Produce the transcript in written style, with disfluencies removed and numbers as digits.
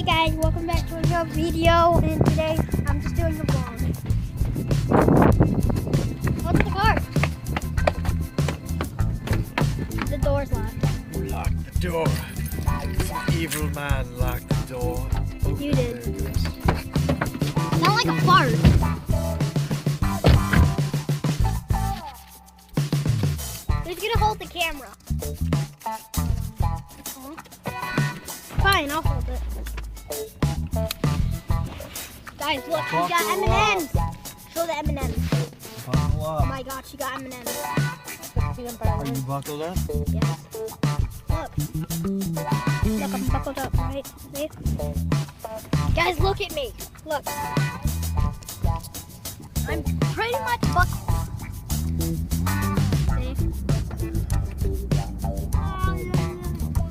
guys, welcome back to another video, and today I'm just doing a vlog. What's the car? The door's locked. Lock the door. Evil man locked the door. You did. Sound like a fart. Who's gonna hold the camera? Fine, I'll hold it. Guys, look, she got M&Ms. Show the M&Ms. Oh my God, she got M&Ms. Are you buckled up? Yes. Look. Look, I'm buckled up, right? See? Guys, look at me. Look. I'm pretty much buckled. See?